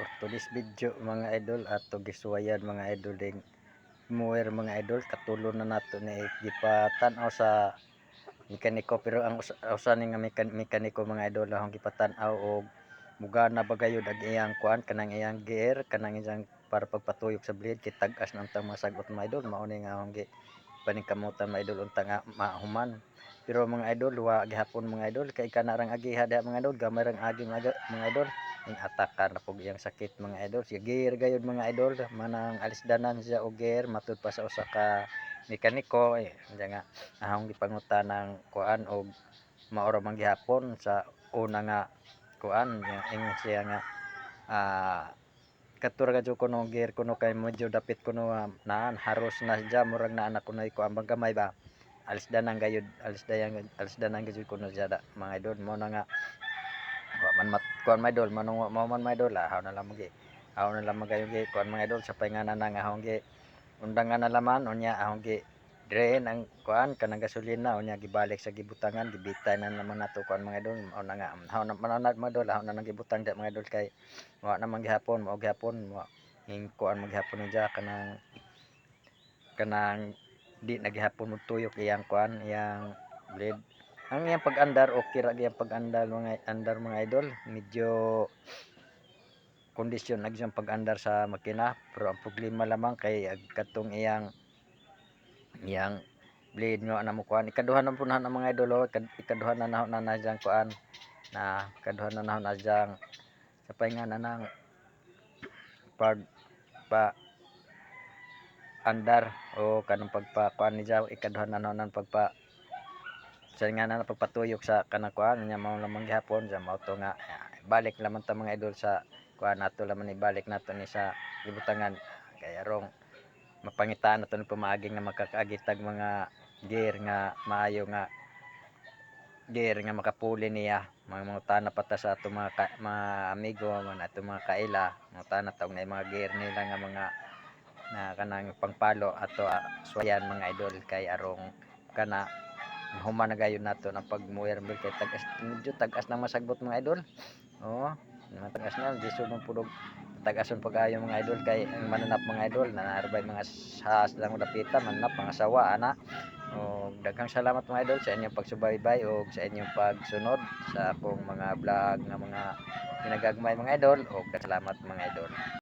For today's video mga idol ato giswayan mga idol ding muwer mga idol katulon na nato ni gipatan-aw sa mekaniko pero ang usa ni nga mekaniko mga idol akong gipatan-aw og mugana bagayod ang iyang kuan kanang iyang gear kanang iyang para pagpatuyok sa blade kay tag-as na untang mga sagot mga idol mao ni nga akong paningkamutan mga idol unta nga mahuman. Pero mga idol wa gihapon mga idol kay kana rang agiha diha mga idol gamay rang agi mga idol ning atakan na pug iyang sakit mga idol sige gayud mga idol manang alisdanan siya og gear matud pa sa usa ka mekaniko unya nga ahong gipangutanang kuan og mao ra man gihapon sa una nga kuan ingon siya nga katura ka jud kuno gear kuno kay medyo dapit kuno naan haros na siya murag naa na kunoy kuan bang gamay ba alisdanan gyud kuno siya mga idol mo na nga wa man kuan mga idol manong mao man mga idol ahaw na lang magayon gi kuan mga idol sa painganan nang ahong gi undangan na laman unya ahong gi drain ang kuan kanang gasolina unya gibalik sa gibutangan gibitay na naman nato kuan mga idol mao na nga ahaw na mananad mga idol ahaw na nang gibutang diha mga idol kay wa naman gihapon mao gihapon ning kuan maghapon diya kanang di na gihapon mogtuyok iyang kuan iyang blade. Ang iyang pag-andar okay ra gyud pag-andar mga idol medyo kondisyon na gyud pag-andar sa makina pero ang problema lamang kay kadtong iyang blade nga na mo kuan ikaduha na po na mga idol ikaduha na nahon na diyang kuan na ikaduha na nahon na diyang sa painganan ng pag pa andar o kanang pagpakuan ni Jaw ikaduha na nahon pagpa sa nga na pagpatuyok sa kanang kuan nya mao lamang gihapon sa mao to nga balik lamang ta mga idol sa kuan nato lamang ibalik nato ni sa gibutangan kay arong mapangitaan nato ni pamaagi nga makakaagi tag mga gear nga maayo nga gear nga makapuli niya mangutana pa ta sa ato mga amigo man ato mga kaila mangutana ta og nay mga gear nila nga mga na kanang pangpalo ato swayan mga idol kay arong kana human na gayud nato ang pagmuwer kay tag-as medyo tag-as na masagbot mga idol oo matagas na disod man pud tag-ason pag-ayo mga idol kay ang mananap mga idol nanarbay mga sahas lang dapitan mananap mga sawa ana o daghang salamat mga idol sa inyong pagsubaybay o sa inyong pagsunod sa akong mga vlog nga mga ginagagmay mga idol o salamat mga idol.